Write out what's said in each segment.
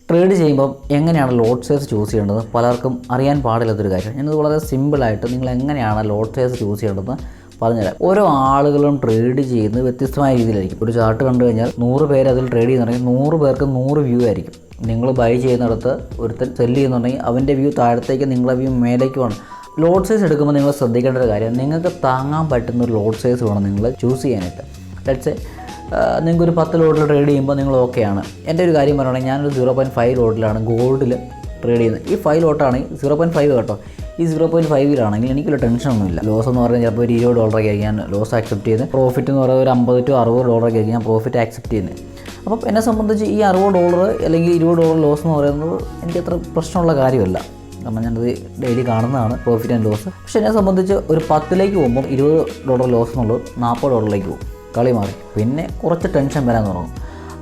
Trade ചെയ്യുമ്പോൾ എങ്ങനെയാണ് ലോട്ട് size choose ചെയ്യേണ്ടത് പലർക്കും അറിയാൻ പാടില്ലാത്തൊരു കാര്യം. ഞാനത് വളരെ സിമ്പിളായിട്ട് നിങ്ങൾ എങ്ങനെയാണ് ലോട്ട് സൈസ് ചൂസ് ചെയ്യേണ്ടതെന്ന് പറഞ്ഞുതരാം. ഓരോ ആളുകളും ട്രേഡ് ചെയ്യുന്നത് വ്യത്യസ്തമായ രീതിയിലായിരിക്കും. ഒരു ചാർട്ട് കണ്ടു കഴിഞ്ഞാൽ 100 പേര് അതിൽ ട്രേഡ് ചെയ്യുന്നുണ്ടെങ്കിൽ 100 പേർക്ക് 100 വ്യൂ ആയിരിക്കും. നിങ്ങൾ ബൈ ചെയ്യുന്നിടത്ത് ഒരുത്തൻ സെല്ല് ചെയ്യുന്നുണ്ടെങ്കിൽ അവൻ്റെ വ്യൂ താഴത്തേക്ക് നിങ്ങളുടെ വ്യൂ മേലേക്കുമാണ്. ലോട്ട് സൈസ് എടുക്കുമ്പോൾ നിങ്ങൾ ശ്രദ്ധിക്കേണ്ട ഒരു കാര്യം, നിങ്ങൾക്ക് താങ്ങാൻ പറ്റുന്ന ഒരു ലോട്ട് സൈസ് വേണം നിങ്ങൾ ചൂസ് ചെയ്യാനായിട്ട്. ലെറ്റ്സ് നിങ്ങൾക്കൊരു 10 ലോട്ടിൽ ട്രേഡ് ചെയ്യുമ്പോൾ നിങ്ങൾ ഓക്കെയാണ്. എൻ്റെ ഒരു കാര്യം പറയുകയാണെങ്കിൽ ഞാനൊരു 0.5 ലോട്ടിലാണ് ഗോൾഡിൽ ട്രേഡ് ചെയ്യുന്നത്. ഈ 5 ലോട്ടാണെങ്കിൽ 0.5 കേട്ടോ. ഈ 0.5-ലാണെങ്കിൽ എനിക്കൊരു ടെൻഷനൊന്നുമില്ല. ലോസ് എന്ന് പറഞ്ഞാൽ ചിലപ്പോൾ ഒരു $20 ആയിരിക്കും ഞാൻ ലോസ് ആക്സെപ്റ്റ് ചെയ്യുന്നത്. പ്രോഫിറ്റ് എന്ന് പറയുന്നത് ഒരു $50 to $60 ആയിരിക്കും ഞാൻ പ്രോഫിറ്റ് ആക്സെപ്റ്റ് ചെയ്യുന്നത്. അപ്പം എന്നെ സംബന്ധിച്ച് ഈ $60 അല്ലെങ്കിൽ $20 ലോസ് എന്ന് പറയുന്നത് എനിക്ക് അത്ര പ്രശ്നമുള്ള കാര്യമല്ല. കാരണം ഞാനത് ഡെയിലി കാണുന്നതാണ് പ്രോഫിറ്റ് ആൻഡ് ലോസ്. പക്ഷേ എന്നെ സംബന്ധിച്ച് ഒരു 10ലേക്ക് പോകുമ്പോൾ $20 ലോസ് എന്നുള്ളത് $40 പോകും. കളി മാറി. പിന്നെ കുറച്ച് ടെൻഷൻ വരാൻ തുടങ്ങും.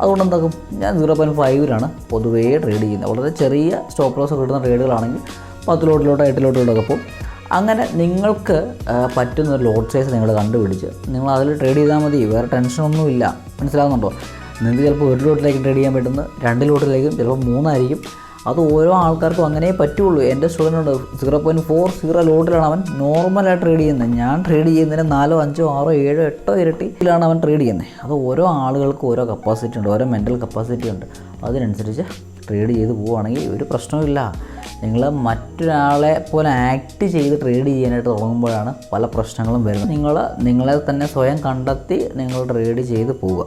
അതുകൊണ്ട് എന്താക്കും, ഞാൻ 0.5-ലാണ് പൊതുവേ ട്രേഡ് ചെയ്യുന്നത്. വളരെ ചെറിയ സ്റ്റോപ്പ് ലോസ് കിട്ടുന്ന ട്രേഡുകളാണെങ്കിൽ 10 ലോട്ടിലോട്ടോ 8 ലോട്ടിലോട്ടൊക്കെ പോകും. അങ്ങനെ നിങ്ങൾക്ക് പറ്റുന്ന ഒരു ലോട്ട് സൈസ് നിങ്ങൾ കണ്ടുപിടിച്ച് നിങ്ങൾ അതിൽ ട്രേഡ് ചെയ്താൽ മതി. വേറെ ടെൻഷനൊന്നുമില്ല. മനസ്സിലാകുന്നുണ്ടോ? നിങ്ങൾക്ക് ചിലപ്പോൾ 1 ലോട്ടിലേക്ക് ട്രേഡ് ചെയ്യാൻ പറ്റുന്നത് 2 ലോട്ടിലേക്കും ചിലപ്പോൾ 3 ആയിരിക്കും. അത് ഓരോ ആൾക്കാർക്കും അങ്ങനെ പറ്റുള്ളൂ. എൻ്റെ സ്റ്റുഡൻ്റ് 0.40 ലോട്ടിലാണ് അവൻ നോർമലായിട്ട് ട്രേഡ് ചെയ്യുന്നത്. ഞാൻ ട്രേഡ് ചെയ്യുന്നതിന് 4, 5, 6, 7, 8 ഇരട്ടിയിലാണ് അവൻ ട്രേഡ് ചെയ്യുന്നത്. അത് ഓരോ ആളുകൾക്കും ഓരോ കപ്പാസിറ്റി ഉണ്ട്, ഓരോ മെൻ്റൽ കപ്പാസിറ്റി ഉണ്ട്. അതിനനുസരിച്ച് ട്രേഡ് ചെയ്ത് പോവുകയാണെങ്കിൽ ഒരു പ്രശ്നവുമില്ല. നിങ്ങൾ മറ്റൊരാളെ പോലെ ആക്ട് ചെയ്ത് ട്രേഡ് ചെയ്യാനായിട്ട് തുടങ്ങുമ്പോഴാണ് പല പ്രശ്നങ്ങളും വരുന്നത്. നിങ്ങളെ തന്നെ സ്വയം കണ്ടെത്തി നിങ്ങൾ ട്രേഡ് ചെയ്ത് പോവുക.